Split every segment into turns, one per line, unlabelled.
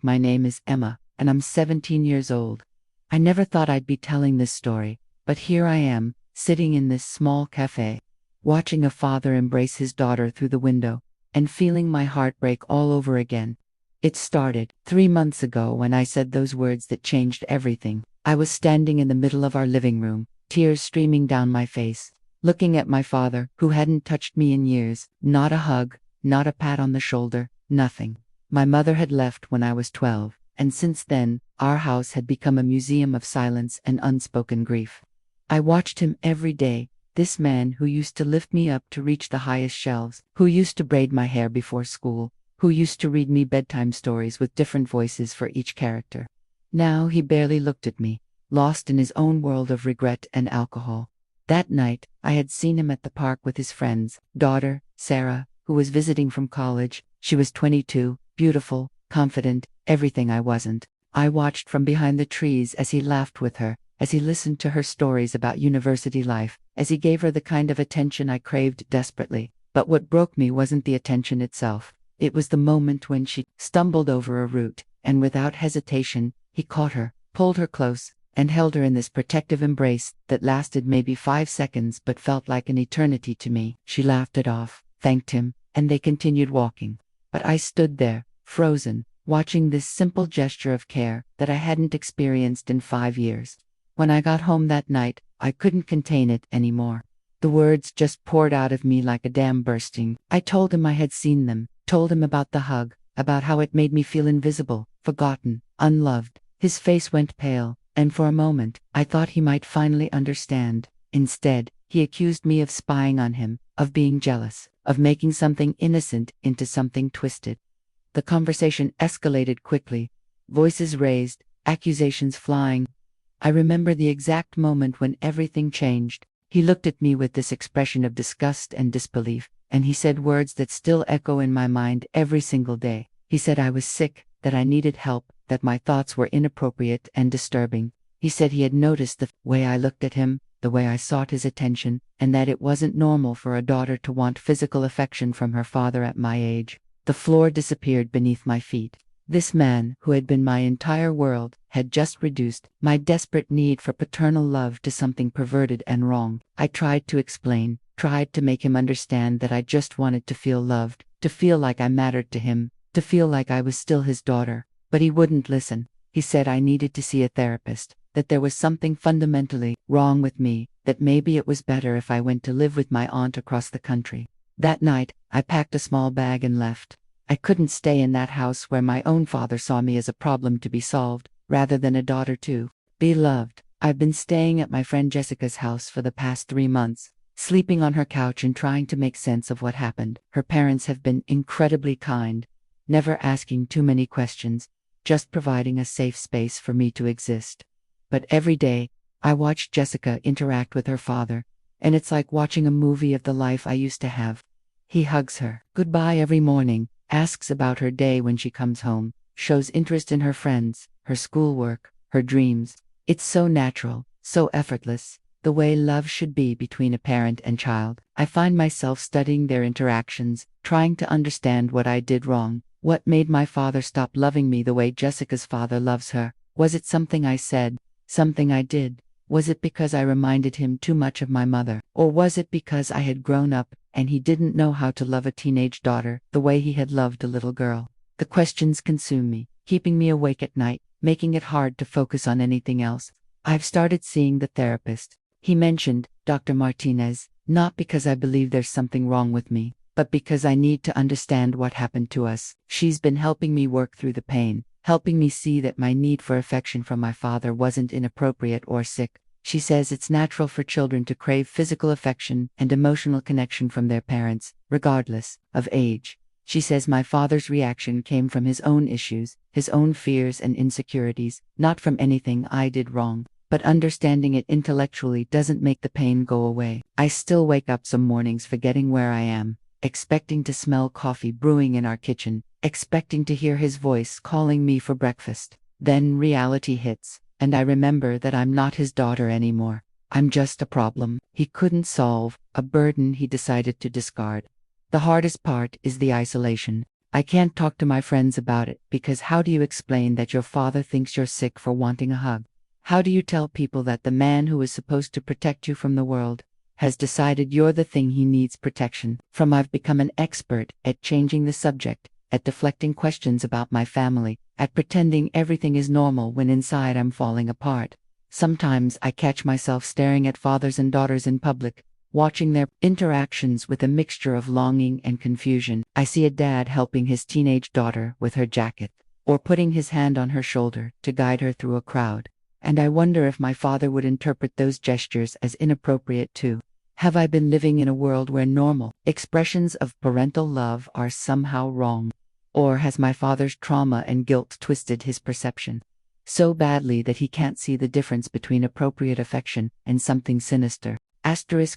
My name is Emma, and I'm 17 years old. I never thought I'd be telling this story, but here I am, sitting in this small cafe, watching a father embrace his daughter through the window, and feeling my heart break all over again. It started 3 months ago when I said those words that changed everything. I was standing in the middle of our living room, tears streaming down my face, looking at my father, who hadn't touched me in years. Not a hug, not a pat on the shoulder, nothing. My mother had left when I was 12, and since then, our house had become a museum of silence and unspoken grief. I watched him every day, this man who used to lift me up to reach the highest shelves, who used to braid my hair before school, who used to read me bedtime stories with different voices for each character. Now he barely looked at me, lost in his own world of regret and alcohol. That night, I had seen him at the park with his friend's daughter, Sarah, who was visiting from college. She was 22, beautiful, confident, everything I wasn't. I watched from behind the trees as he laughed with her, as he listened to her stories about university life, as he gave her the kind of attention I craved desperately. But what broke me wasn't the attention itself. It was the moment when she stumbled over a root, and without hesitation, he caught her, pulled her close, and held her in this protective embrace that lasted maybe 5 seconds but felt like an eternity to me. She laughed it off, thanked him, and they continued walking. But I stood there, frozen, watching this simple gesture of care that I hadn't experienced in 5 years. When I got home that night, I couldn't contain it anymore. The words just poured out of me like a dam bursting. I told him I had seen them, told him about the hug, about how it made me feel invisible, forgotten, unloved. His face went pale, and for a moment, I thought he might finally understand. Instead, he accused me of spying on him, of being jealous, of making something innocent into something twisted. The conversation escalated quickly, voices raised, accusations flying. I remember the exact moment when everything changed. He looked at me with this expression of disgust and disbelief, and he said words that still echo in my mind every single day. He said I was sick, that I needed help, that my thoughts were inappropriate and disturbing. He said he had noticed the way I looked at him, the way I sought his attention, and that it wasn't normal for a daughter to want physical affection from her father at my age. The floor disappeared beneath my feet. This man, who had been my entire world, had just reduced my desperate need for paternal love to something perverted and wrong. I tried to explain, tried to make him understand that I just wanted to feel loved, to feel like I mattered to him, to feel like I was still his daughter. But he wouldn't listen. He said I needed to see a therapist, that there was something fundamentally wrong with me, that maybe it was better if I went to live with my aunt across the country. That night, I packed a small bag and left. I couldn't stay in that house where my own father saw me as a problem to be solved, rather than a daughter to be loved. I've been staying at my friend Jessica's house for the past 3 months, sleeping on her couch and trying to make sense of what happened. Her parents have been incredibly kind, never asking too many questions, just providing a safe space for me to exist. But every day, I watch Jessica interact with her father, and it's like watching a movie of the life I used to have. He hugs her goodbye every morning, asks about her day when she comes home, shows interest in her friends, her schoolwork, her dreams. It's so natural, so effortless, the way love should be between a parent and child. I find myself studying their interactions, trying to understand what I did wrong. What made my father stop loving me the way Jessica's father loves her? Was it something I said? Something I did? Was it because I reminded him too much of my mother? Or was it because I had grown up, and he didn't know how to love a teenage daughter the way he had loved a little girl? The questions consume me, keeping me awake at night, making it hard to focus on anything else. I've started seeing the therapist. He mentioned Dr. Martinez, not because I believe there's something wrong with me, but because I need to understand what happened to us. She's been helping me work through the pain, helping me see that my need for affection from my father wasn't inappropriate or sick. She says it's natural for children to crave physical affection and emotional connection from their parents, regardless of age. She says my father's reaction came from his own issues, his own fears and insecurities, not from anything I did wrong. But understanding it intellectually doesn't make the pain go away. I still wake up some mornings forgetting where I am, expecting to smell coffee brewing in our kitchen, expecting to hear his voice calling me for breakfast. Then reality hits, and I remember that I'm not his daughter anymore. I'm just a problem he couldn't solve, a burden he decided to discard. The hardest part is the isolation. I can't talk to my friends about it because how do you explain that your father thinks you're sick for wanting a hug? How do you tell people that the man who is supposed to protect you from the world has decided you're the thing he needs protection from? I've become an expert at changing the subject, at deflecting questions about my family, at pretending everything is normal when inside I'm falling apart. Sometimes I catch myself staring at fathers and daughters in public, watching their interactions with a mixture of longing and confusion. I see a dad helping his teenage daughter with her jacket, or putting his hand on her shoulder to guide her through a crowd. And I wonder if my father would interpret those gestures as inappropriate too. Have I been living in a world where normal expressions of parental love are somehow wrong? Or has my father's trauma and guilt twisted his perception so badly that he can't see the difference between appropriate affection and something sinister?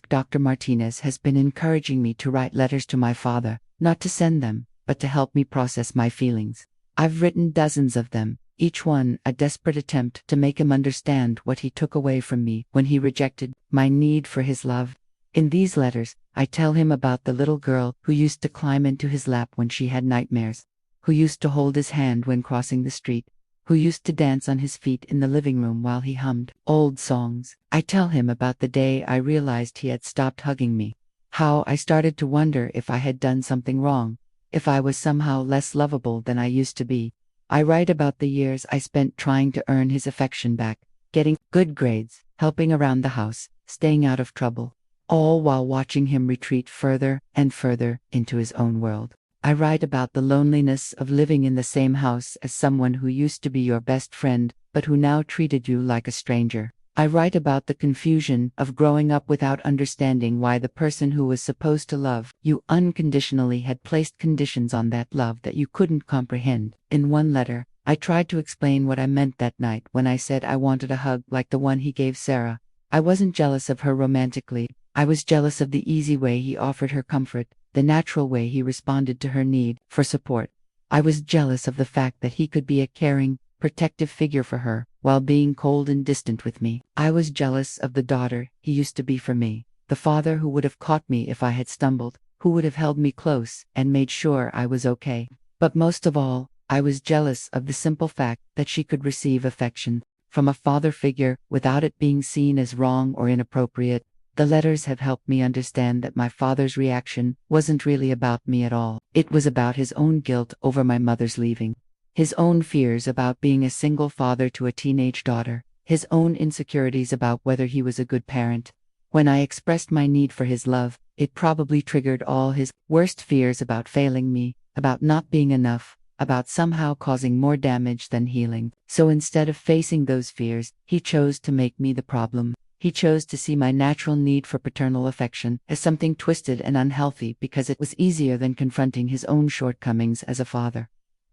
Dr. Martinez has been encouraging me to write letters to my father, not to send them, but to help me process my feelings. I've written dozens of them, each one a desperate attempt to make him understand what he took away from me when he rejected my need for his love. In these letters, I tell him about the little girl who used to climb into his lap when she had nightmares, who used to hold his hand when crossing the street, who used to dance on his feet in the living room while he hummed old songs. I tell him about the day I realized he had stopped hugging me, how I started to wonder if I had done something wrong, if I was somehow less lovable than I used to be. I write about the years I spent trying to earn his affection back, getting good grades, helping around the house, staying out of trouble, all while watching him retreat further and further into his own world. I write about the loneliness of living in the same house as someone who used to be your best friend, but who now treated you like a stranger. I write about the confusion of growing up without understanding why the person who was supposed to love you unconditionally had placed conditions on that love that you couldn't comprehend. In one letter, I tried to explain what I meant that night when I said I wanted a hug like the one he gave Sarah. I wasn't jealous of her romantically. I was jealous of the easy way he offered her comfort, the natural way he responded to her need for support. I was jealous of the fact that he could be a caring, protective figure for her, while being cold and distant with me. I was jealous of the daughter he used to be for me, the father who would have caught me if I had stumbled, who would have held me close and made sure I was okay. But most of all, I was jealous of the simple fact that she could receive affection from a father figure without it being seen as wrong or inappropriate. The letters have helped me understand that my father's reaction wasn't really about me at all. It was about his own guilt over my mother's leaving, his own fears about being a single father to a teenage daughter, his own insecurities about whether he was a good parent. When I expressed my need for his love, it probably triggered all his worst fears about failing me, about not being enough, about somehow causing more damage than healing. So instead of facing those fears, he chose to make me the problem. He chose to see my natural need for paternal affection as something twisted and unhealthy because it was easier than confronting his own shortcomings as a father.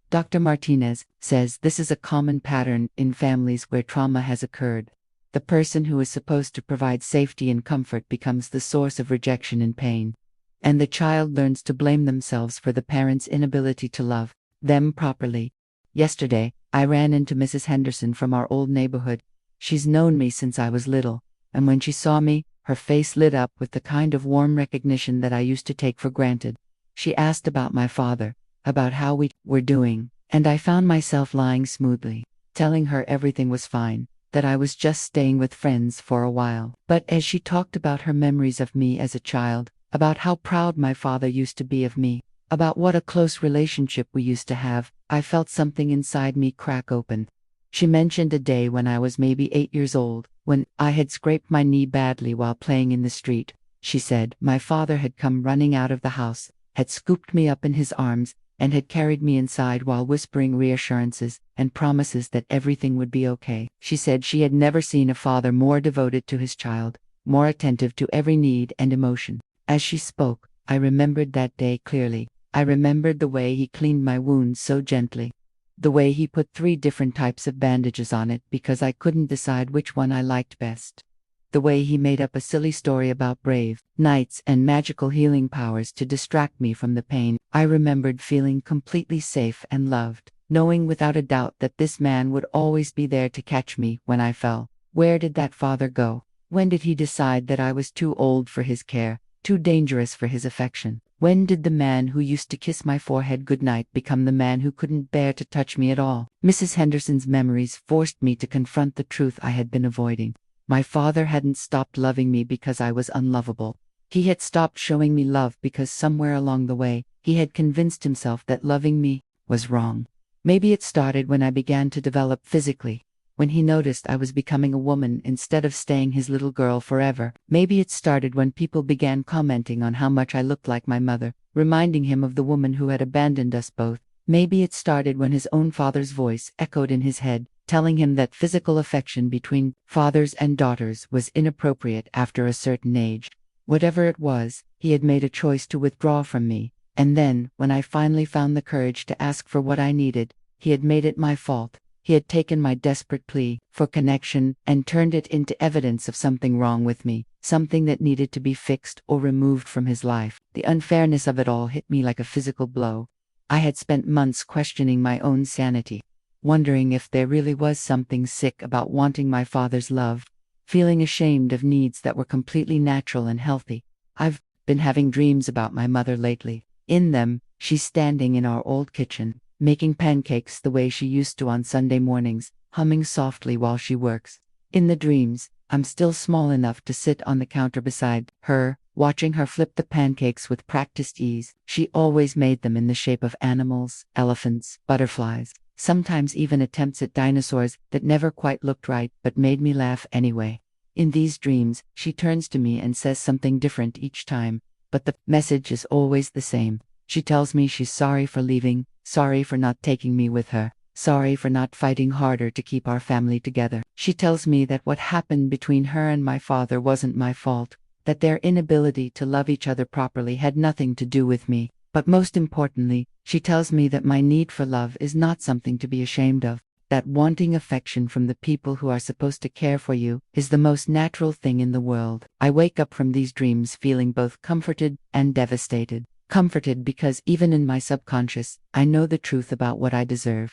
Dr. Martinez says this is a common pattern in families where trauma has occurred. The person who is supposed to provide safety and comfort becomes the source of rejection and pain, and the child learns to blame themselves for the parent's inability to love them properly. Yesterday, I ran into Mrs. Henderson from our old neighborhood. She's known me since I was little, and when she saw me, her face lit up with the kind of warm recognition that I used to take for granted. She asked about my father, about how we were doing, and I found myself lying smoothly, telling her everything was fine, that I was just staying with friends for a while. But as she talked about her memories of me as a child, about how proud my father used to be of me, about what a close relationship we used to have, I felt something inside me crack open. She mentioned a day when I was maybe 8 years old, when I had scraped my knee badly while playing in the street. She said my father had come running out of the house, had scooped me up in his arms, and had carried me inside while whispering reassurances and promises that everything would be okay. She said she had never seen a father more devoted to his child, more attentive to every need and emotion. As she spoke, I remembered that day clearly. I remembered the way he cleaned my wounds so gently, the way he put 3 different types of bandages on it because I couldn't decide which one I liked best, the way he made up a silly story about brave knights and magical healing powers to distract me from the pain. I remembered feeling completely safe and loved, knowing without a doubt that this man would always be there to catch me when I fell. Where did that father go? When did he decide that I was too old for his care, too dangerous for his affection? When did the man who used to kiss my forehead goodnight become the man who couldn't bear to touch me at all? Mrs. Henderson's memories forced me to confront the truth I had been avoiding. My father hadn't stopped loving me because I was unlovable. He had stopped showing me love because somewhere along the way, he had convinced himself that loving me was wrong. Maybe it started when I began to develop physically, when he noticed I was becoming a woman instead of staying his little girl forever. Maybe it started when people began commenting on how much I looked like my mother, reminding him of the woman who had abandoned us both. Maybe it started when his own father's voice echoed in his head, telling him that physical affection between fathers and daughters was inappropriate after a certain age. Whatever it was, he had made a choice to withdraw from me, and then, when I finally found the courage to ask for what I needed, he had made it my fault. He had taken my desperate plea for connection and turned it into evidence of something wrong with me, something that needed to be fixed or removed from his life. The unfairness of it all hit me like a physical blow. I had spent months questioning my own sanity, wondering if there really was something sick about wanting my father's love, feeling ashamed of needs that were completely natural and healthy. I've been having dreams about my mother lately. In them, she's standing in our old kitchen, making pancakes the way she used to on Sunday mornings, humming softly while she works. In the dreams, I'm still small enough to sit on the counter beside her, watching her flip the pancakes with practiced ease. She always made them in the shape of animals, elephants, butterflies, sometimes even attempts at dinosaurs that never quite looked right but made me laugh anyway. In these dreams, she turns to me and says something different each time, but the message is always the same. She tells me she's sorry for leaving, sorry for not taking me with her, sorry for not fighting harder to keep our family together. She tells me that what happened between her and my father wasn't my fault, that their inability to love each other properly had nothing to do with me. But most importantly, she tells me that my need for love is not something to be ashamed of, that wanting affection from the people who are supposed to care for you is the most natural thing in the world. I wake up from these dreams feeling both comforted and devastated. Comforted because even in my subconscious, I know the truth about what I deserve.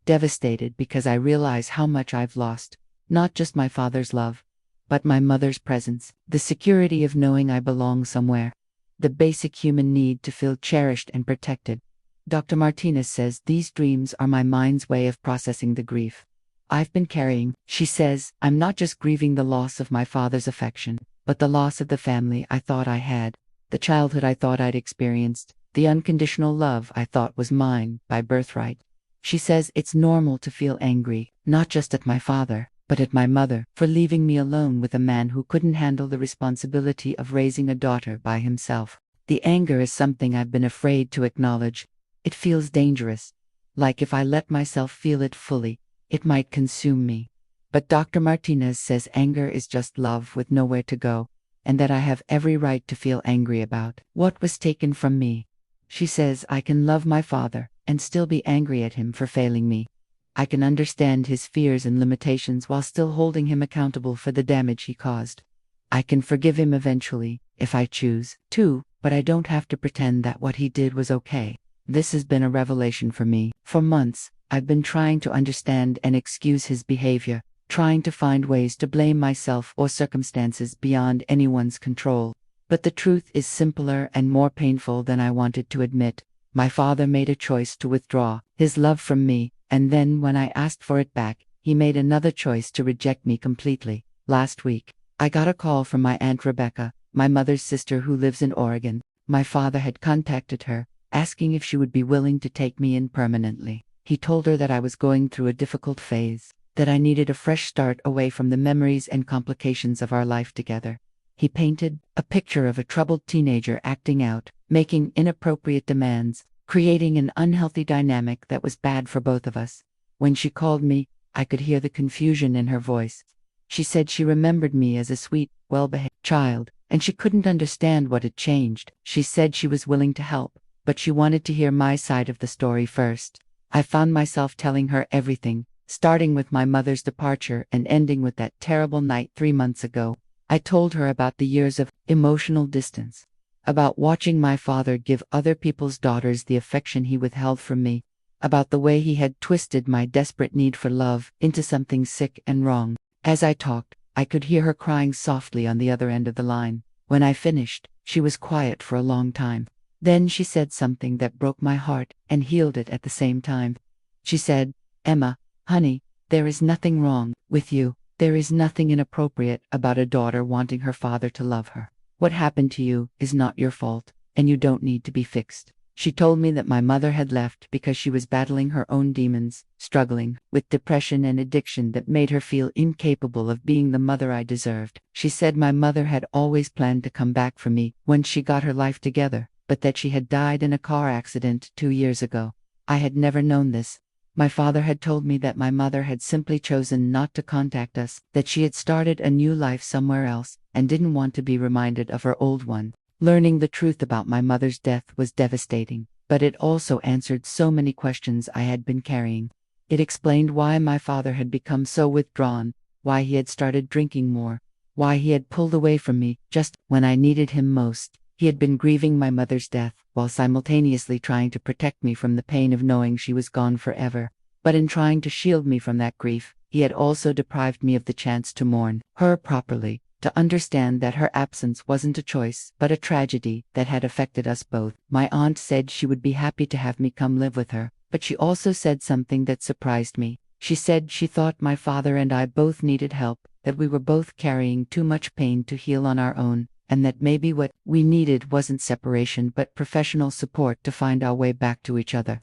Devastated because I realize how much I've lost, not just my father's love, but my mother's presence, the security of knowing I belong somewhere, the basic human need to feel cherished and protected. Dr. Martinez says these dreams are my mind's way of processing the grief I've been carrying. She says, I'm not just grieving the loss of my father's affection, but the loss of the family I thought I had, the childhood I thought I'd experienced, the unconditional love I thought was mine by birthright. She says it's normal to feel angry, not just at my father, but at my mother, for leaving me alone with a man who couldn't handle the responsibility of raising a daughter by himself. The anger is something I've been afraid to acknowledge. It feels dangerous. Like if I let myself feel it fully, it might consume me. But Dr. Martinez says anger is just love with nowhere to go, and that I have every right to feel angry about what was taken from me. She says I can love my father and still be angry at him for failing me. I can understand his fears and limitations while still holding him accountable for the damage he caused. I can forgive him eventually, if I choose to, but I don't have to pretend that what he did was okay. This has been a revelation for me. For months, I've been trying to understand and excuse his behavior, trying to find ways to blame myself or circumstances beyond anyone's control. But the truth is simpler and more painful than I wanted to admit. My father made a choice to withdraw his love from me, and then when I asked for it back, he made another choice to reject me completely. Last week, I got a call from my Aunt Rebecca, my mother's sister who lives in Oregon. My father had contacted her, asking if she would be willing to take me in permanently. He told her that I was going through a difficult phase, that I needed a fresh start away from the memories and complications of our life together. He painted a picture of a troubled teenager acting out, making inappropriate demands, creating an unhealthy dynamic that was bad for both of us. When she called me, I could hear the confusion in her voice. She said she remembered me as a sweet, well-behaved child, and she couldn't understand what had changed. She said she was willing to help, but she wanted to hear my side of the story first. I found myself telling her everything, starting with my mother's departure and ending with that terrible night 3 months ago. I told her about the years of emotional distance, about watching my father give other people's daughters the affection he withheld from me, about the way he had twisted my desperate need for love into something sick and wrong. As I talked, I could hear her crying softly on the other end of the line. When I finished, she was quiet for a long time. Then she said something that broke my heart and healed it at the same time. She said, "Emma, honey, there is nothing wrong with you. There is nothing inappropriate about a daughter wanting her father to love her. What happened to you is not your fault, and you don't need to be fixed." She told me that my mother had left because she was battling her own demons, struggling with depression and addiction that made her feel incapable of being the mother I deserved. She said my mother had always planned to come back for me when she got her life together, but that she had died in a car accident 2 years ago. I had never known this. My father had told me that my mother had simply chosen not to contact us, that she had started a new life somewhere else, and didn't want to be reminded of her old one. Learning the truth about my mother's death was devastating, but it also answered so many questions I had been carrying. It explained why my father had become so withdrawn, why he had started drinking more, why he had pulled away from me just when I needed him most. He had been grieving my mother's death, while simultaneously trying to protect me from the pain of knowing she was gone forever. But in trying to shield me from that grief, he had also deprived me of the chance to mourn her properly, to understand that her absence wasn't a choice, but a tragedy that had affected us both. My aunt said she would be happy to have me come live with her, but she also said something that surprised me. She said she thought my father and I both needed help, that we were both carrying too much pain to heal on our own, and that maybe what we needed wasn't separation but professional support to find our way back to each other.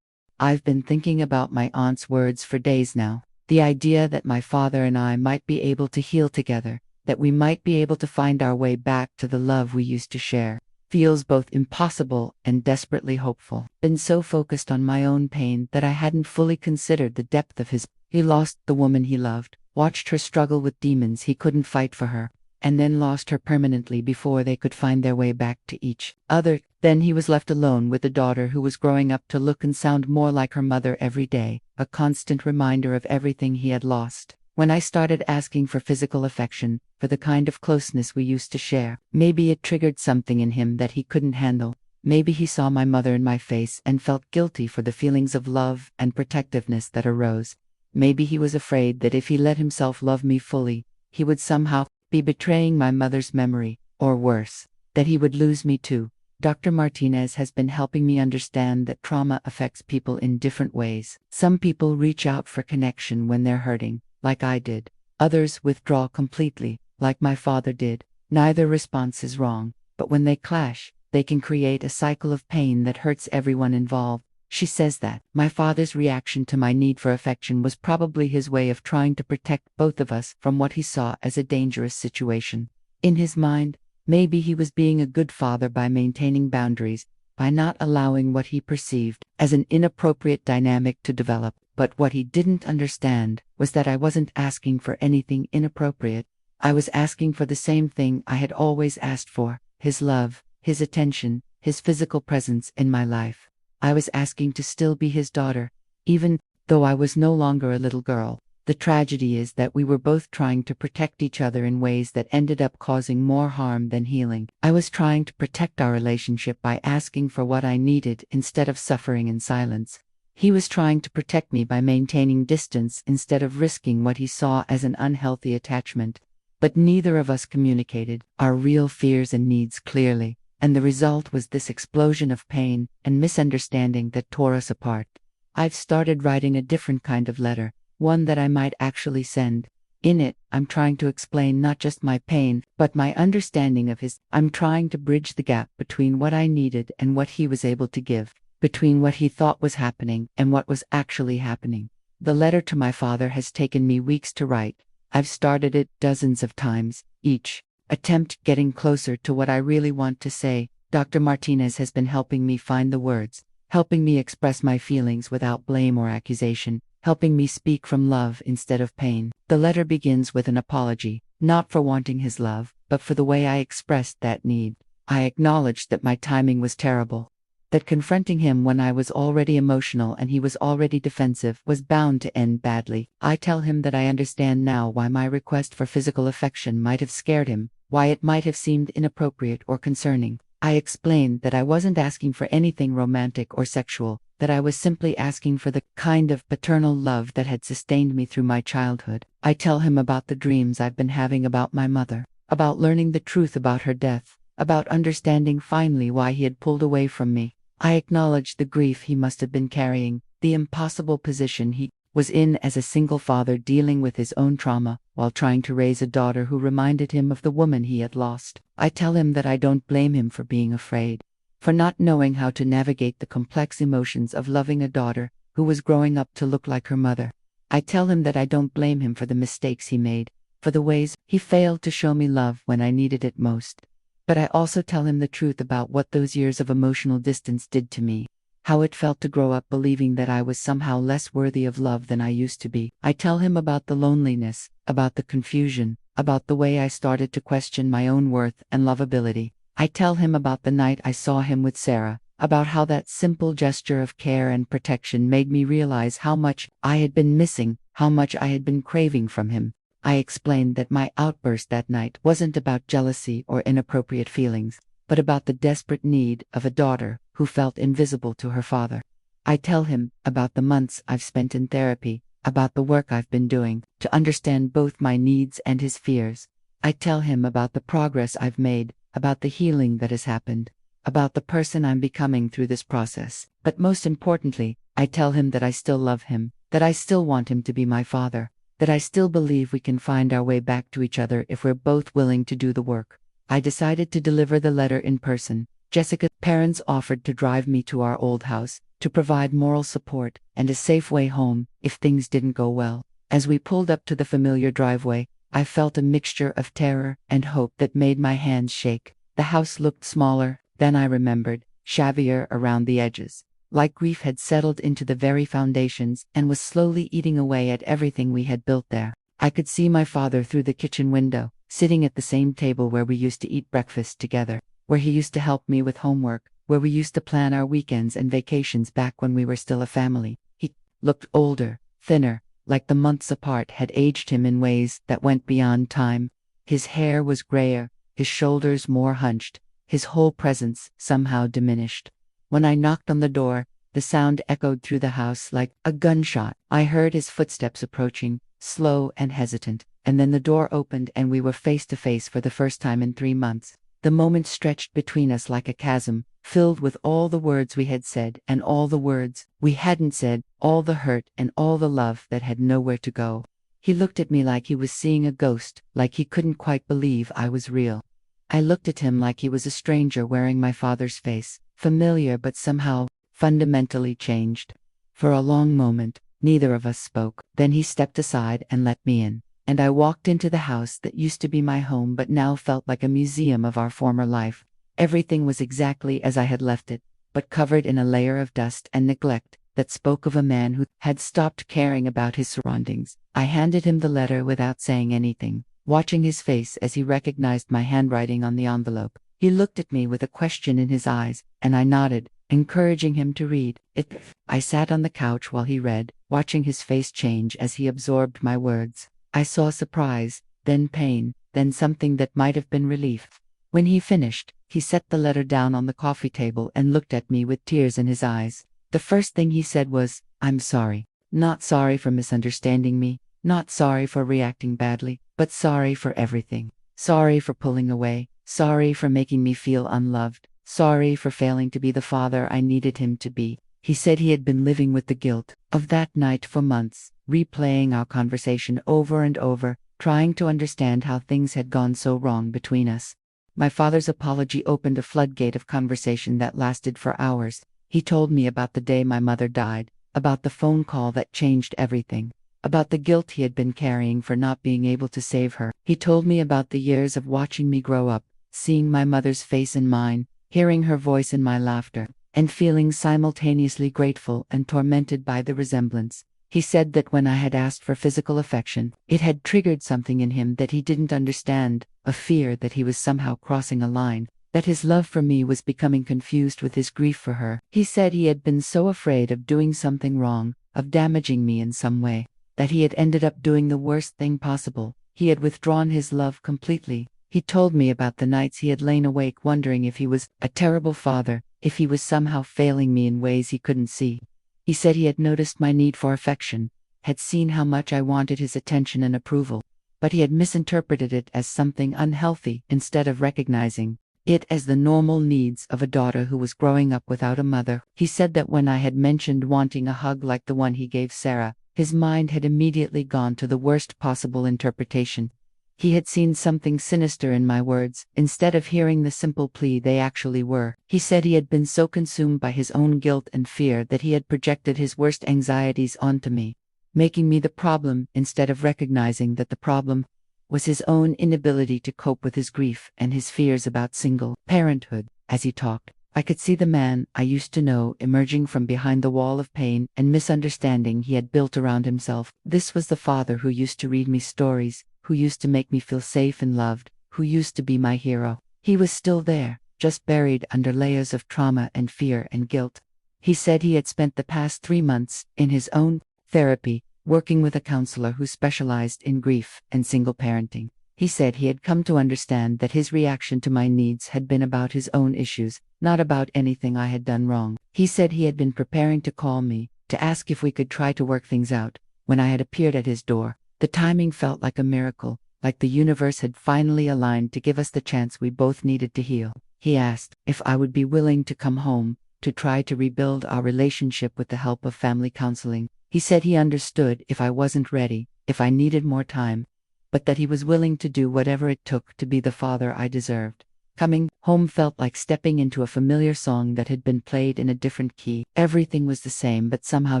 I've been thinking about my aunt's words for days now. The idea that my father and I might be able to heal together, that we might be able to find our way back to the love we used to share, feels both impossible and desperately hopeful. Been so focused on my own pain that I hadn't fully considered the depth of his. He lost the woman he loved, watched her struggle with demons he couldn't fight for her, and then lost her permanently before they could find their way back to each other. Then he was left alone with a daughter who was growing up to look and sound more like her mother every day, a constant reminder of everything he had lost. When I started asking for physical affection, for the kind of closeness we used to share, maybe it triggered something in him that he couldn't handle. Maybe he saw my mother in my face and felt guilty for the feelings of love and protectiveness that arose. Maybe he was afraid that if he let himself love me fully, he would somehow be betraying my mother's memory, or worse, that he would lose me too. Dr. Martinez has been helping me understand that trauma affects people in different ways. Some people reach out for connection when they're hurting, like I did. Others withdraw completely, like my father did. Neither response is wrong, but when they clash, they can create a cycle of pain that hurts everyone involved. She says that my father's reaction to my need for affection was probably his way of trying to protect both of us from what he saw as a dangerous situation. In his mind, maybe he was being a good father by maintaining boundaries, by not allowing what he perceived as an inappropriate dynamic to develop. But what he didn't understand was that I wasn't asking for anything inappropriate. I was asking for the same thing I had always asked for: his love, his attention, his physical presence in my life. I was asking to still be his daughter, even though I was no longer a little girl. The tragedy is that we were both trying to protect each other in ways that ended up causing more harm than healing. I was trying to protect our relationship by asking for what I needed instead of suffering in silence. He was trying to protect me by maintaining distance instead of risking what he saw as an unhealthy attachment. But neither of us communicated our real fears and needs clearly, and the result was this explosion of pain and misunderstanding that tore us apart. I've started writing a different kind of letter, one that I might actually send. In it, I'm trying to explain not just my pain, but my understanding of his. I'm trying to bridge the gap between what I needed and what he was able to give, between what he thought was happening and what was actually happening. The letter to my father has taken me weeks to write. I've started it dozens of times, each attempt getting closer to what I really want to say. Dr. Martinez has been helping me find the words, helping me express my feelings without blame or accusation, helping me speak from love instead of pain. The letter begins with an apology, not for wanting his love, but for the way I expressed that need. I acknowledged that my timing was terrible, that confronting him when I was already emotional and he was already defensive was bound to end badly. I tell him that I understand now why my request for physical affection might have scared him, why it might have seemed inappropriate or concerning. I explained that I wasn't asking for anything romantic or sexual, that I was simply asking for the kind of paternal love that had sustained me through my childhood. I tell him about the dreams I've been having about my mother, about learning the truth about her death, about understanding finally why he had pulled away from me. I acknowledged the grief he must have been carrying, the impossible position he was in as a single father dealing with his own trauma while trying to raise a daughter who reminded him of the woman he had lost. I tell him that I don't blame him for being afraid, for not knowing how to navigate the complex emotions of loving a daughter who was growing up to look like her mother. I tell him that I don't blame him for the mistakes he made, for the ways he failed to show me love when I needed it most. But I also tell him the truth about what those years of emotional distance did to me, how it felt to grow up believing that I was somehow less worthy of love than I used to be. I tell him about the loneliness, about the confusion, about the way I started to question my own worth and lovability. I tell him about the night I saw him with Sarah, about how that simple gesture of care and protection made me realize how much I had been missing, how much I had been craving from him. I explained that my outburst that night wasn't about jealousy or inappropriate feelings, but about the desperate need of a daughter who felt invisible to her father. I tell him about the months I've spent in therapy, about the work I've been doing to understand both my needs and his fears. I tell him about the progress I've made, about the healing that has happened, about the person I'm becoming through this process. But most importantly, I tell him that I still love him, that I still want him to be my father, that I still believe we can find our way back to each other if we're both willing to do the work. I decided to deliver the letter in person. Jessica's parents offered to drive me to our old house, to provide moral support and a safe way home if things didn't go well. As we pulled up to the familiar driveway, I felt a mixture of terror and hope that made my hands shake. The house looked smaller than I remembered, shabbier around the edges, like grief had settled into the very foundations and was slowly eating away at everything we had built there. I could see my father through the kitchen window, sitting at the same table where we used to eat breakfast together, where he used to help me with homework, where we used to plan our weekends and vacations back when we were still a family. He looked older, thinner, like the months apart had aged him in ways that went beyond time. His hair was grayer, his shoulders more hunched, his whole presence somehow diminished. When I knocked on the door, the sound echoed through the house like a gunshot. I heard his footsteps approaching, slow and hesitant, and then the door opened and we were face to face for the first time in 3 months. The moment stretched between us like a chasm, filled with all the words we had said and all the words we hadn't said, all the hurt and all the love that had nowhere to go. He looked at me like he was seeing a ghost, like he couldn't quite believe I was real. I looked at him like he was a stranger wearing my father's face, familiar but somehow fundamentally changed. For a long moment, neither of us spoke. Then he stepped aside and let me in, and I walked into the house that used to be my home but now felt like a museum of our former life. Everything was exactly as I had left it, but covered in a layer of dust and neglect that spoke of a man who had stopped caring about his surroundings. I handed him the letter without saying anything, watching his face as he recognized my handwriting on the envelope. He looked at me with a question in his eyes, and I nodded, encouraging him to read it. I sat on the couch while he read, watching his face change as he absorbed my words. I saw surprise, then pain, then something that might have been relief. When he finished, he set the letter down on the coffee table and looked at me with tears in his eyes. The first thing he said was, "I'm sorry. Not sorry for misunderstanding me, not sorry for reacting badly, but sorry for everything. Sorry for pulling away, sorry for making me feel unloved, sorry for failing to be the father I needed him to be." He said he had been living with the guilt of that night for months, replaying our conversation over and over, trying to understand how things had gone so wrong between us. My father's apology opened a floodgate of conversation that lasted for hours. He told me about the day my mother died, about the phone call that changed everything, about the guilt he had been carrying for not being able to save her. He told me about the years of watching me grow up, seeing my mother's face in mine, hearing her voice in my laughter, and feeling simultaneously grateful and tormented by the resemblance. He said that when I had asked for physical affection, it had triggered something in him that he didn't understand, a fear that he was somehow crossing a line, that his love for me was becoming confused with his grief for her. He said he had been so afraid of doing something wrong, of damaging me in some way, that he had ended up doing the worst thing possible. He had withdrawn his love completely. He told me about the nights he had lain awake wondering if he was a terrible father, if he was somehow failing me in ways he couldn't see. He said he had noticed my need for affection, had seen how much I wanted his attention and approval, but he had misinterpreted it as something unhealthy instead of recognizing it as the normal needs of a daughter who was growing up without a mother. He said that when I had mentioned wanting a hug like the one he gave Sarah, his mind had immediately gone to the worst possible interpretation. He had seen something sinister in my words, instead of hearing the simple plea they actually were. He said he had been so consumed by his own guilt and fear that he had projected his worst anxieties onto me, making me the problem instead of recognizing that the problem was his own inability to cope with his grief and his fears about single parenthood. As he talked, I could see the man I used to know emerging from behind the wall of pain and misunderstanding he had built around himself. This was the father who used to read me stories, who used to make me feel safe and loved, who used to be my hero. He was still there, just buried under layers of trauma and fear and guilt. He said he had spent the past 3 months in his own therapy, working with a counselor who specialized in grief and single parenting. He said he had come to understand that his reaction to my needs had been about his own issues, not about anything I had done wrong. He said he had been preparing to call me, to ask if we could try to work things out, when I had appeared at his door. The timing felt like a miracle, like the universe had finally aligned to give us the chance we both needed to heal. He asked if I would be willing to come home, to try to rebuild our relationship with the help of family counseling. He said he understood if I wasn't ready, if I needed more time, but that he was willing to do whatever it took to be the father I deserved. Coming home felt like stepping into a familiar song that had been played in a different key. Everything was the same but somehow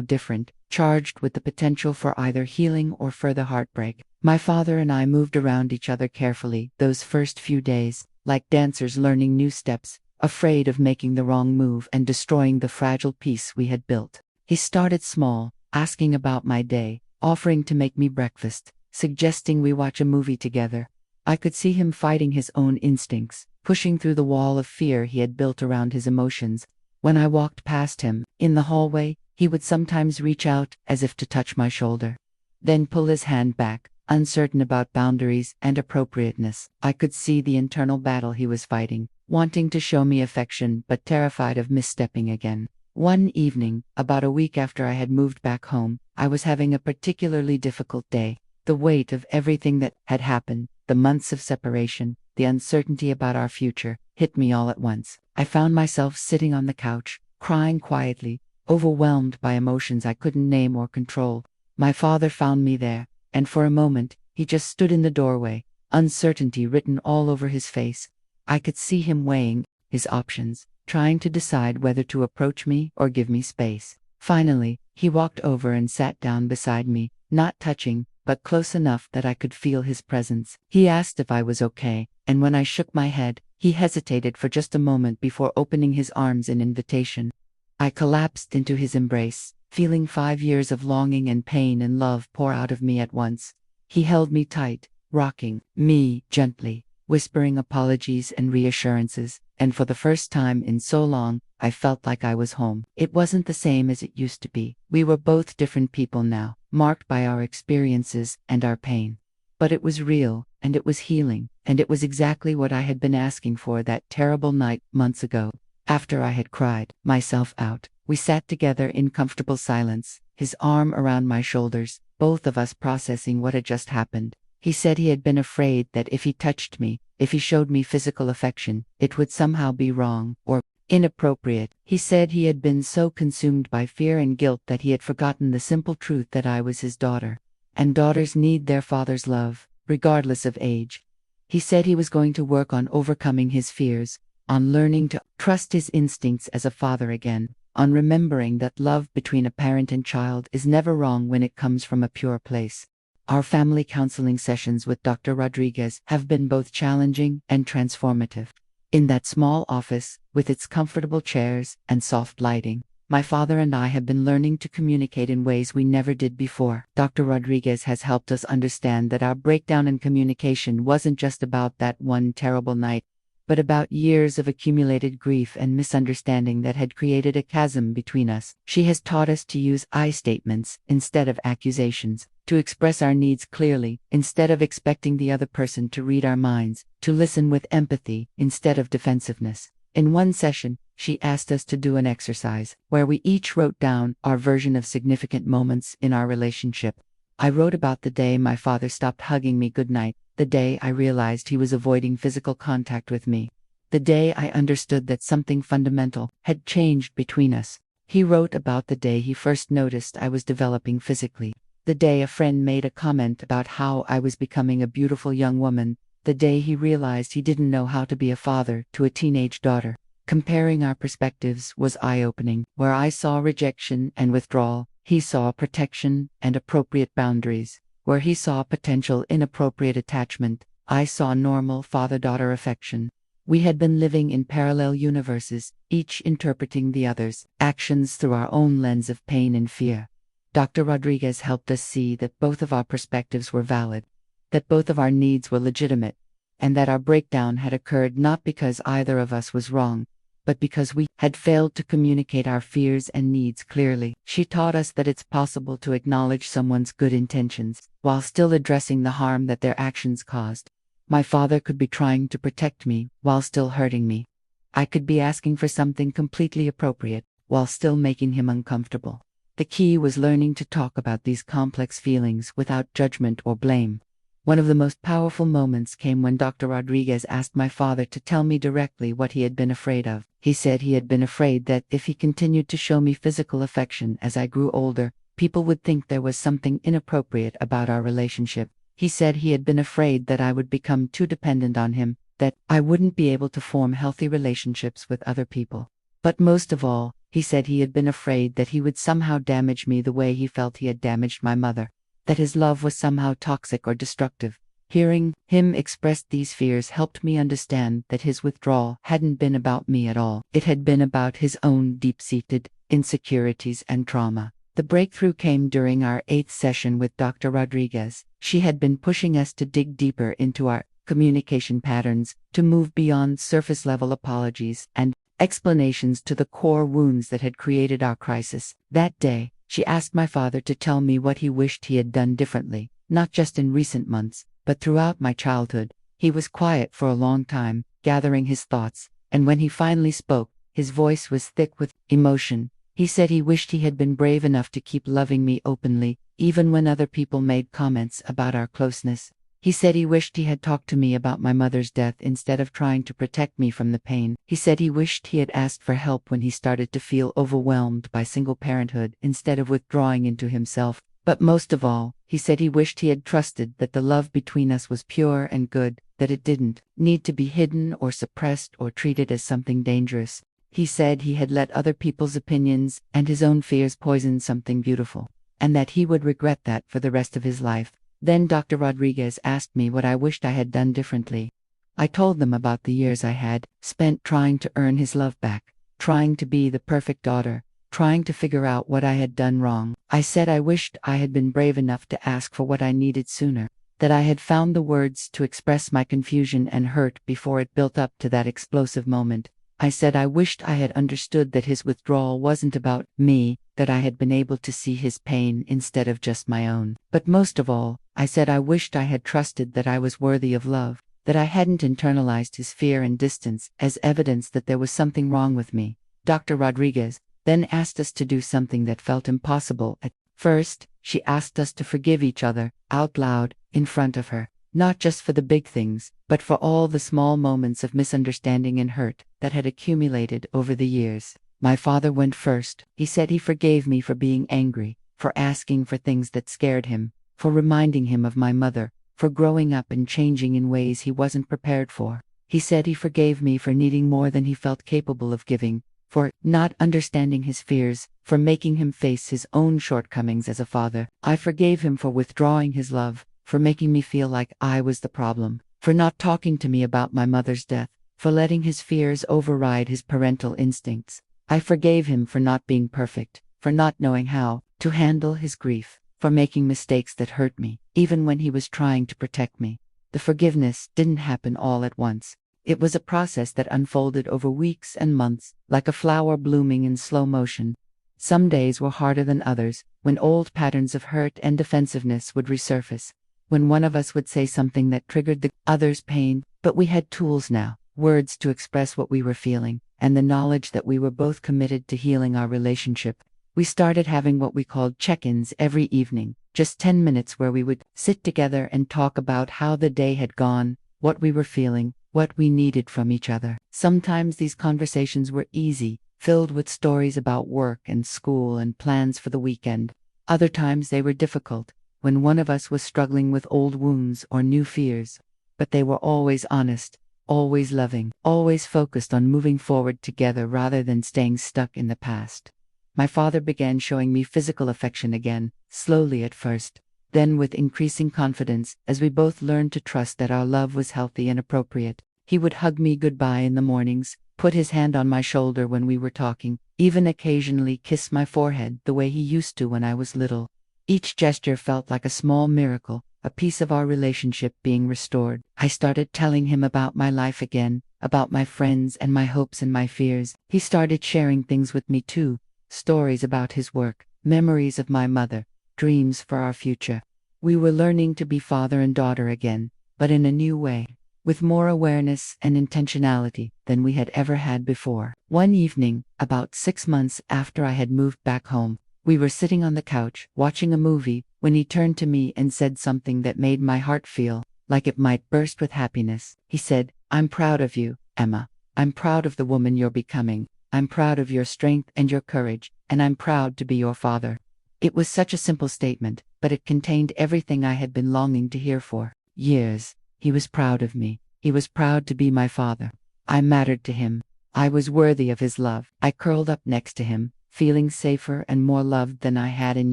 different, charged with the potential for either healing or further heartbreak. My father and I moved around each other carefully those first few days, like dancers learning new steps, afraid of making the wrong move and destroying the fragile piece we had built. He started small, asking about my day, offering to make me breakfast, suggesting we watch a movie together. I could see him fighting his own instincts, pushing through the wall of fear he had built around his emotions. When I walked past him, in the hallway, he would sometimes reach out as if to touch my shoulder, then pull his hand back, uncertain about boundaries and appropriateness. I could see the internal battle he was fighting, wanting to show me affection but terrified of misstepping again. One evening, about a week after I had moved back home, I was having a particularly difficult day. The weight of everything that had happened, the months of separation, the uncertainty about our future, hit me all at once. I found myself sitting on the couch, crying quietly, overwhelmed by emotions I couldn't name or control. My father found me there, and for a moment, he just stood in the doorway, uncertainty written all over his face. I could see him weighing his options, trying to decide whether to approach me or give me space. Finally, he walked over and sat down beside me, not touching, but close enough that I could feel his presence. He asked if I was okay, and when I shook my head, he hesitated for just a moment before opening his arms in invitation. I collapsed into his embrace, feeling 5 years of longing and pain and love pour out of me at once. He held me tight, rocking me gently, whispering apologies and reassurances, and for the first time in so long, I felt like I was home. It wasn't the same as it used to be. We were both different people now, marked by our experiences and our pain. But it was real, and it was healing, and it was exactly what I had been asking for that terrible night months ago. After I had cried myself out, we sat together in comfortable silence, his arm around my shoulders, both of us processing what had just happened. He said he had been afraid that if he touched me, if he showed me physical affection, it would somehow be wrong or inappropriate. He said he had been so consumed by fear and guilt that he had forgotten the simple truth that I was his daughter, and daughters need their father's love, regardless of age. He said he was going to work on overcoming his fears, on learning to trust his instincts as a father again, on remembering that love between a parent and child is never wrong when it comes from a pure place. Our family counseling sessions with Dr. Rodriguez have been both challenging and transformative. In that small office, with its comfortable chairs and soft lighting, my father and I have been learning to communicate in ways we never did before. Dr. Rodriguez has helped us understand that our breakdown in communication wasn't just about that one terrible night, but about years of accumulated grief and misunderstanding that had created a chasm between us. She has taught us to use I statements instead of accusations, to express our needs clearly instead of expecting the other person to read our minds, to listen with empathy instead of defensiveness. In one session, she asked us to do an exercise where we each wrote down our version of significant moments in our relationship. I wrote about the day my father stopped hugging me goodnight, the day I realized he was avoiding physical contact with me, the day I understood that something fundamental had changed between us. He wrote about the day he first noticed I was developing physically, the day a friend made a comment about how I was becoming a beautiful young woman, the day he realized he didn't know how to be a father to a teenage daughter. Comparing our perspectives was eye-opening. Where I saw rejection and withdrawal, he saw protection and appropriate boundaries. Where he saw potential inappropriate attachment, I saw normal father-daughter affection. We had been living in parallel universes, each interpreting the other's actions through our own lens of pain and fear. Dr. Rodriguez helped us see that both of our perspectives were valid, that both of our needs were legitimate, and that our breakdown had occurred not because either of us was wrong, but because we had failed to communicate our fears and needs clearly. She taught us that it's possible to acknowledge someone's good intentions while still addressing the harm that their actions caused. My father could be trying to protect me while still hurting me. I could be asking for something completely appropriate while still making him uncomfortable. The key was learning to talk about these complex feelings without judgment or blame. One of the most powerful moments came when Dr. Rodriguez asked my father to tell me directly what he had been afraid of. He said he had been afraid that if he continued to show me physical affection as I grew older, people would think there was something inappropriate about our relationship. He said he had been afraid that I would become too dependent on him, that I wouldn't be able to form healthy relationships with other people. But most of all, he said he had been afraid that he would somehow damage me the way he felt he had damaged my mother, that his love was somehow toxic or destructive. Hearing him express these fears helped me understand that his withdrawal hadn't been about me at all. It had been about his own deep-seated insecurities and trauma. The breakthrough came during our 8th session with Dr. Rodriguez. She had been pushing us to dig deeper into our communication patterns, to move beyond surface-level apologies and explanations to the core wounds that had created our crisis. That day, she asked my father to tell me what he wished he had done differently, not just in recent months, but throughout my childhood. He was quiet for a long time, gathering his thoughts, and when he finally spoke, his voice was thick with emotion. He said he wished he had been brave enough to keep loving me openly, even when other people made comments about our closeness. He said he wished he had talked to me about my mother's death instead of trying to protect me from the pain. He said he wished he had asked for help when he started to feel overwhelmed by single parenthood instead of withdrawing into himself. But most of all, he said he wished he had trusted that the love between us was pure and good, that it didn't need to be hidden or suppressed or treated as something dangerous. He said he had let other people's opinions and his own fears poison something beautiful, and that he would regret that for the rest of his life. Then Dr. Rodriguez asked me what I wished I had done differently. I told them about the years I had spent trying to earn his love back, trying to be the perfect daughter, trying to figure out what I had done wrong. I said I wished I had been brave enough to ask for what I needed sooner, that I had found the words to express my confusion and hurt before it built up to that explosive moment. I said I wished I had understood that his withdrawal wasn't about me, that I had been able to see his pain instead of just my own. But most of all, I said I wished I had trusted that I was worthy of love, that I hadn't internalized his fear and distance as evidence that there was something wrong with me. Dr. Rodriguez then asked us to do something that felt impossible at first. She asked us to forgive each other, out loud, in front of her. Not just for the big things, but for all the small moments of misunderstanding and hurt that had accumulated over the years. My father went first. He said he forgave me for being angry, for asking for things that scared him, for reminding him of my mother, for growing up and changing in ways he wasn't prepared for. He said he forgave me for needing more than he felt capable of giving, for not understanding his fears, for making him face his own shortcomings as a father. I forgave him for withdrawing his love, for making me feel like I was the problem, for not talking to me about my mother's death, for letting his fears override his parental instincts. I forgave him for not being perfect, for not knowing how to handle his grief, for making mistakes that hurt me, even when he was trying to protect me. The forgiveness didn't happen all at once. It was a process that unfolded over weeks and months, like a flower blooming in slow motion. Some days were harder than others, when old patterns of hurt and defensiveness would resurface, when one of us would say something that triggered the other's pain. But we had tools now, words to express what we were feeling, and the knowledge that we were both committed to healing our relationship. We started having what we called check-ins every evening, just 10 minutes where we would sit together and talk about how the day had gone, what we were feeling, what we needed from each other. Sometimes these conversations were easy, filled with stories about work and school and plans for the weekend. Other times they were difficult, when one of us was struggling with old wounds or new fears. But they were always honest, always loving, always focused on moving forward together rather than staying stuck in the past. My father began showing me physical affection again, slowly at first, then with increasing confidence as we both learned to trust that our love was healthy and appropriate. He would hug me goodbye in the mornings, put his hand on my shoulder when we were talking, even occasionally kiss my forehead the way he used to when I was little. Each gesture felt like a small miracle, a piece of our relationship being restored. I started telling him about my life again, about my friends and my hopes and my fears. He started sharing things with me too, stories about his work, memories of my mother, dreams for our future. We were learning to be father and daughter again, but in a new way, with more awareness and intentionality than we had ever had before. One evening, about 6 months after I had moved back home, we were sitting on the couch, watching a movie, when he turned to me and said something that made my heart feel like it might burst with happiness. He said, "I'm proud of you, Emma. I'm proud of the woman you're becoming. I'm proud of your strength and your courage, and I'm proud to be your father." It was such a simple statement, but it contained everything I had been longing to hear for years. He was proud of me. He was proud to be my father. I mattered to him. I was worthy of his love. I curled up next to him, feeling safer and more loved than I had in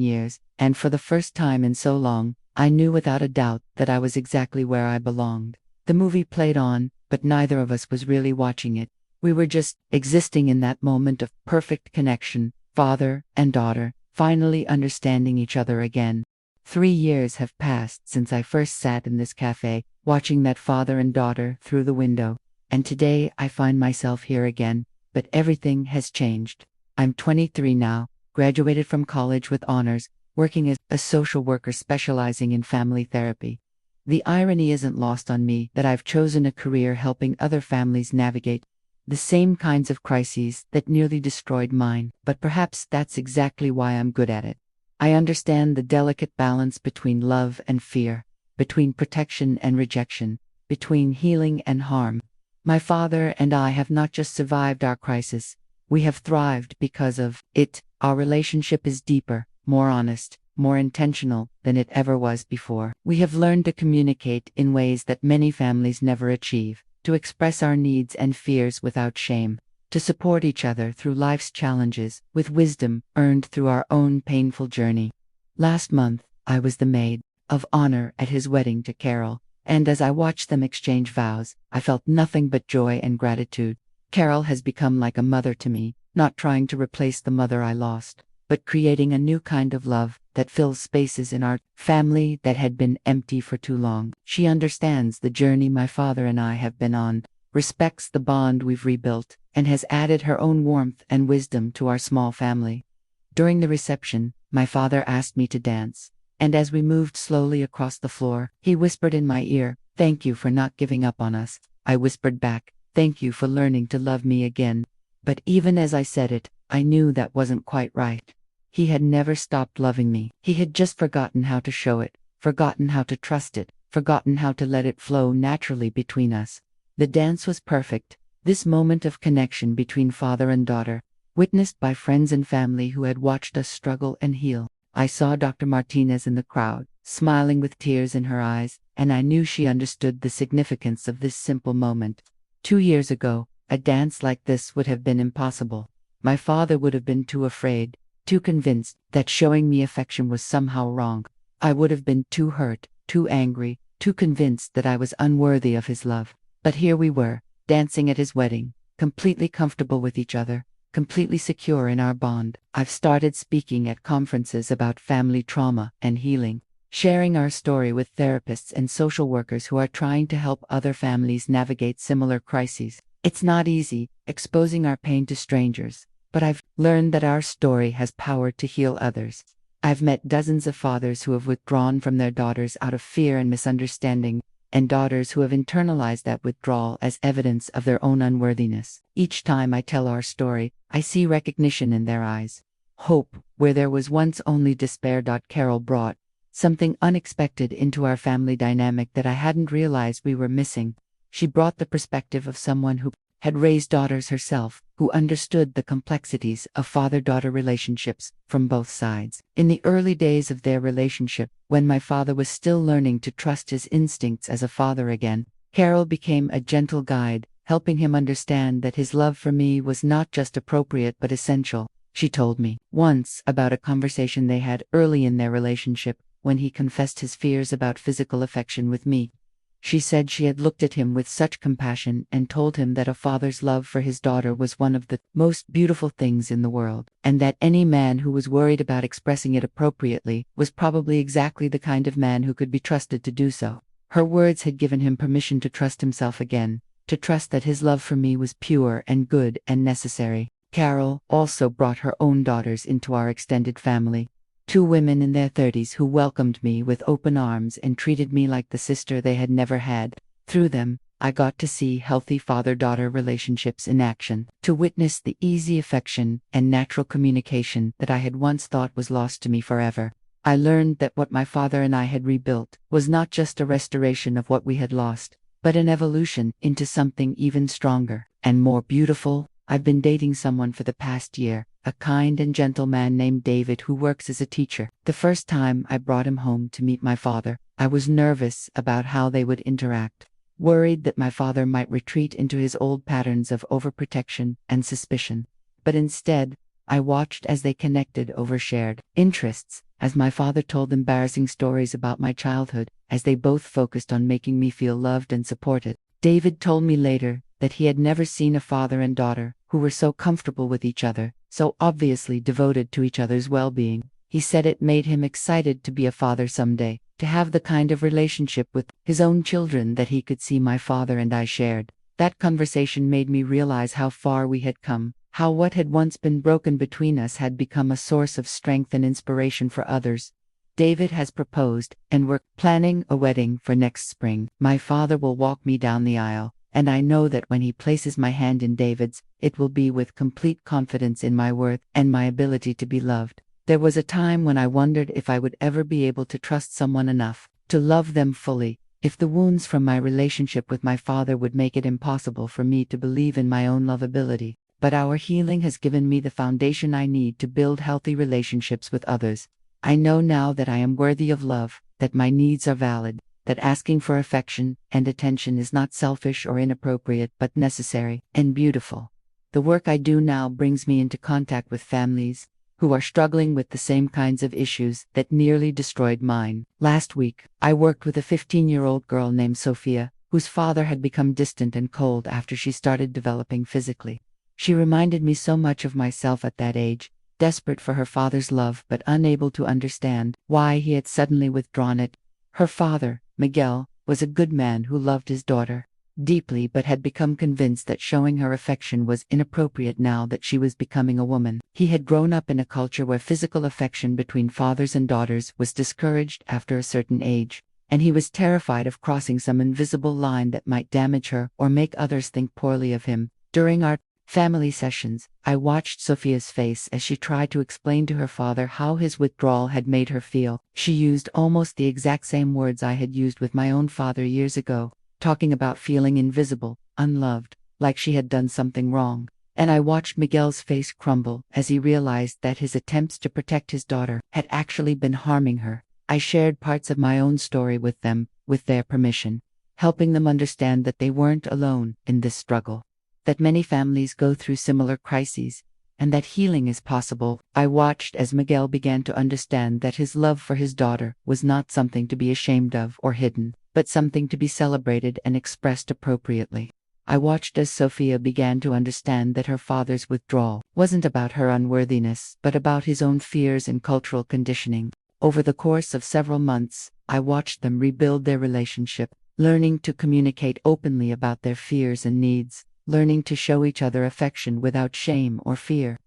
years, and for the first time in so long, I knew without a doubt that I was exactly where I belonged. The movie played on, but neither of us was really watching it. We were just existing in that moment of perfect connection, father and daughter, finally understanding each other again. 3 years have passed since I first sat in this cafe, watching that father and daughter through the window, and today I find myself here again, but everything has changed. I'm 23 now, graduated from college with honors, working as a social worker specializing in family therapy. The irony isn't lost on me that I've chosen a career helping other families navigate the same kinds of crises that nearly destroyed mine, but perhaps that's exactly why I'm good at it. I understand the delicate balance between love and fear, between protection and rejection, between healing and harm. My father and I have not just survived our crisis, we have thrived because of it. Our relationship is deeper, more honest, more intentional than it ever was before. We have learned to communicate in ways that many families never achieve, to express our needs and fears without shame, to support each other through life's challenges with wisdom earned through our own painful journey. Last month, I was the maid of honor at his wedding to Carol, and as I watched them exchange vows, I felt nothing but joy and gratitude. Carol has become like a mother to me, not trying to replace the mother I lost, but creating a new kind of love that fills spaces in our family that had been empty for too long. She understands the journey my father and I have been on, respects the bond we've rebuilt, and has added her own warmth and wisdom to our small family. During the reception, my father asked me to dance, and as we moved slowly across the floor, he whispered in my ear, "Thank you for not giving up on us." I whispered back, "Thank you for learning to love me again." But even as I said it, I knew that wasn't quite right. He had never stopped loving me. He had just forgotten how to show it, forgotten how to trust it, forgotten how to let it flow naturally between us. The dance was perfect, this moment of connection between father and daughter, witnessed by friends and family who had watched us struggle and heal. I saw Dr. Martinez in the crowd, smiling with tears in her eyes, and I knew she understood the significance of this simple moment. 2 years ago, a dance like this would have been impossible. My father would have been too afraid, too convinced that showing me affection was somehow wrong. I would have been too hurt, too angry, too convinced that I was unworthy of his love. But here we were, dancing at his wedding, completely comfortable with each other, completely secure in our bond. I've started speaking at conferences about family trauma and healing, sharing our story with therapists and social workers who are trying to help other families navigate similar crises. It's not easy, exposing our pain to strangers, but I've learned that our story has power to heal others. I've met dozens of fathers who have withdrawn from their daughters out of fear and misunderstanding, and daughters who have internalized that withdrawal as evidence of their own unworthiness. Each time I tell our story, I see recognition in their eyes. Hope, where there was once only despair. Carol brought something unexpected into our family dynamic that I hadn't realized we were missing. She brought the perspective of someone who had raised daughters herself, who understood the complexities of father-daughter relationships from both sides. In the early days of their relationship, when my father was still learning to trust his instincts as a father again, Carol became a gentle guide, helping him understand that his love for me was not just appropriate but essential. She told me once about a conversation they had early in their relationship when he confessed his fears about physical affection with me. She said she had looked at him with such compassion and told him that a father's love for his daughter was one of the most beautiful things in the world, and that any man who was worried about expressing it appropriately was probably exactly the kind of man who could be trusted to do so. Her words had given him permission to trust himself again, to trust that his love for me was pure and good and necessary. Carol also brought her own daughters into our extended family. 2 women in their 30s who welcomed me with open arms and treated me like the sister they had never had. Through them, I got to see healthy father-daughter relationships in action, to witness the easy affection and natural communication that I had once thought was lost to me forever. I learned that what my father and I had rebuilt was not just a restoration of what we had lost, but an evolution into something even stronger and more beautiful. I've been dating someone for the past year, a kind and gentle man named David who works as a teacher. The first time I brought him home to meet my father, I was nervous about how they would interact, worried that my father might retreat into his old patterns of overprotection and suspicion. But instead, I watched as they connected over shared interests, as my father told embarrassing stories about my childhood, as they both focused on making me feel loved and supported. David told me later that he had never seen a father and daughter who were so comfortable with each other, so obviously devoted to each other's well-being. He said it made him excited to be a father someday, to have the kind of relationship with his own children that he could see my father and I shared. That conversation made me realize how far we had come, how what had once been broken between us had become a source of strength and inspiration for others. David has proposed, and we're planning a wedding for next spring. My father will walk me down the aisle, and I know that when he places my hand in David's, it will be with complete confidence in my worth and my ability to be loved. There was a time when I wondered if I would ever be able to trust someone enough to love them fully, if the wounds from my relationship with my father would make it impossible for me to believe in my own lovability. But our healing has given me the foundation I need to build healthy relationships with others. I know now that I am worthy of love, that my needs are valid, that asking for affection and attention is not selfish or inappropriate but necessary and beautiful. The work I do now brings me into contact with families who are struggling with the same kinds of issues that nearly destroyed mine. Last week, I worked with a 15-year-old girl named Sophia, whose father had become distant and cold after she started developing physically. She reminded me so much of myself at that age, desperate for her father's love but unable to understand why he had suddenly withdrawn it. Her father, Miguel, was a good man who loved his daughter deeply but had become convinced that showing her affection was inappropriate now that she was becoming a woman. He had grown up in a culture where physical affection between fathers and daughters was discouraged after a certain age, and he was terrified of crossing some invisible line that might damage her or make others think poorly of him. During our family sessions, I watched Sophia's face as she tried to explain to her father how his withdrawal had made her feel. She used almost the exact same words I had used with my own father years ago, talking about feeling invisible, unloved, like she had done something wrong. And I watched Miguel's face crumble as he realized that his attempts to protect his daughter had actually been harming her. I shared parts of my own story with them, with their permission, helping them understand that they weren't alone in this struggle, that many families go through similar crises, and that healing is possible. I watched as Miguel began to understand that his love for his daughter was not something to be ashamed of or hidden, but something to be celebrated and expressed appropriately. I watched as Sophia began to understand that her father's withdrawal wasn't about her unworthiness, but about his own fears and cultural conditioning. Over the course of several months, I watched them rebuild their relationship, learning to communicate openly about their fears and needs, learning to show each other affection without shame or fear.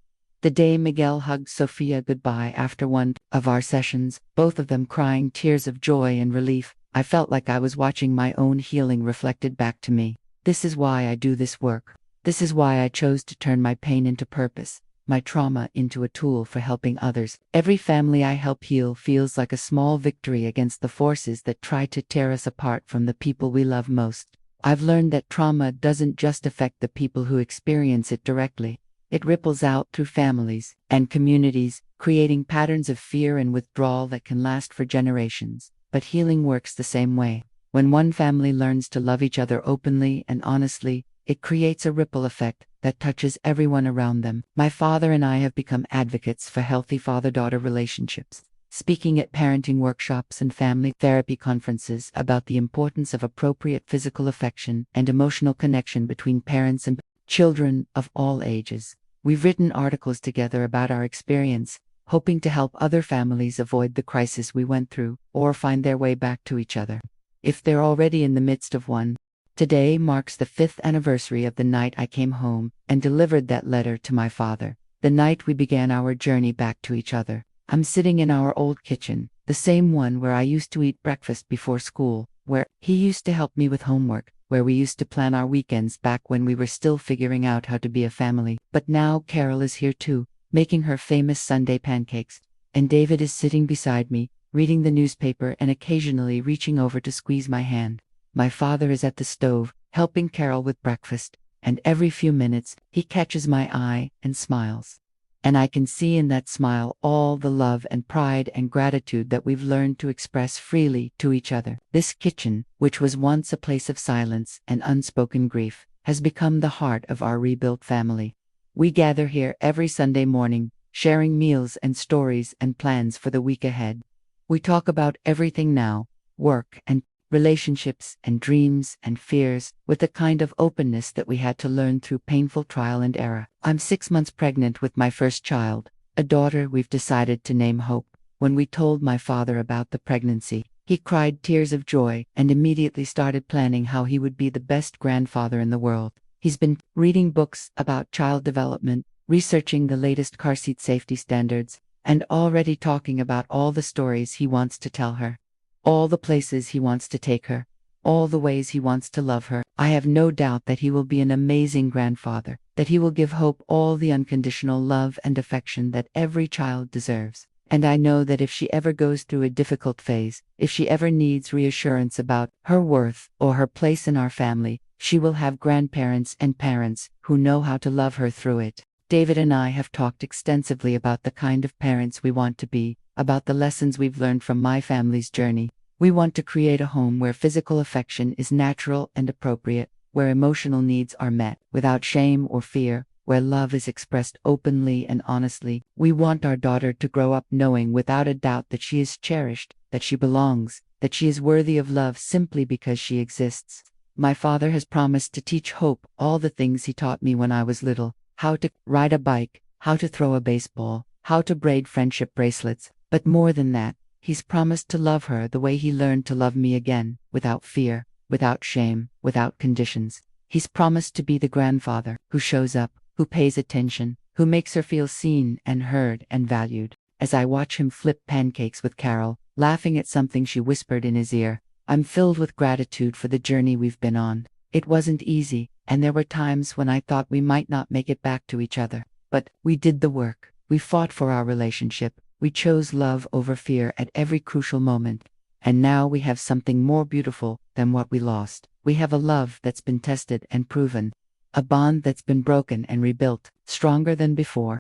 The day Miguel hugged Sophia goodbye after one of our sessions, both of them crying tears of joy and relief, I felt like I was watching my own healing reflected back to me. This is why I do this work. This is why I chose to turn my pain into purpose, my trauma into a tool for helping others. Every family I help heal feels like a small victory against the forces that try to tear us apart from the people we love most. I've learned that trauma doesn't just affect the people who experience it directly. It ripples out through families and communities, creating patterns of fear and withdrawal that can last for generations. But healing works the same way. When one family learns to love each other openly and honestly, it creates a ripple effect that touches everyone around them. My father and I have become advocates for healthy father-daughter relationships, speaking at parenting workshops and family therapy conferences about the importance of appropriate physical affection and emotional connection between parents and children of all ages. We've written articles together about our experience, hoping to help other families avoid the crisis we went through or find their way back to each other, if they're already in the midst of one. Today marks the 5th anniversary of the night I came home and delivered that letter to my father, the night we began our journey back to each other. I'm sitting in our old kitchen, the same one where I used to eat breakfast before school, where he used to help me with homework, where we used to plan our weekends back when we were still figuring out how to be a family. But now Carol is here too, making her famous Sunday pancakes, and David is sitting beside me, reading the newspaper and occasionally reaching over to squeeze my hand. My father is at the stove, helping Carol with breakfast, and every few minutes, he catches my eye and smiles. And I can see in that smile all the love and pride and gratitude that we've learned to express freely to each other. This kitchen, which was once a place of silence and unspoken grief, has become the heart of our rebuilt family. We gather here every Sunday morning, sharing meals and stories and plans for the week ahead. We talk about everything now, work and relationships and dreams and fears, with the kind of openness that we had to learn through painful trial and error. I'm 6 months pregnant with my first child, a daughter we've decided to name Hope. When we told my father about the pregnancy, he cried tears of joy and immediately started planning how he would be the best grandfather in the world. He's been reading books about child development, researching the latest car seat safety standards, and already talking about all the stories he wants to tell her. All the places he wants to take her, all the ways he wants to love her. I have no doubt that he will be an amazing grandfather, that he will give Hope all the unconditional love and affection that every child deserves. And I know that if she ever goes through a difficult phase, if she ever needs reassurance about her worth or her place in our family, she will have grandparents and parents who know how to love her through it. David and I have talked extensively about the kind of parents we want to be, about the lessons we've learned from my family's journey. We want to create a home where physical affection is natural and appropriate, where emotional needs are met without shame or fear, where love is expressed openly and honestly. We want our daughter to grow up knowing without a doubt that she is cherished, that she belongs, that she is worthy of love simply because she exists. My father has promised to teach Hope all the things he taught me when I was little: how to ride a bike, how to throw a baseball, how to braid friendship bracelets. But more than that, he's promised to love her the way he learned to love me again, without fear, without shame, without conditions. He's promised to be the grandfather who shows up, who pays attention, who makes her feel seen and heard and valued. As I watch him flip pancakes with Carol, laughing at something she whispered in his ear, I'm filled with gratitude for the journey we've been on. It wasn't easy, and there were times when I thought we might not make it back to each other. But we did the work. We fought for our relationship. We chose love over fear at every crucial moment. And now we have something more beautiful than what we lost. We have a love that's been tested and proven. A bond that's been broken and rebuilt, stronger than before.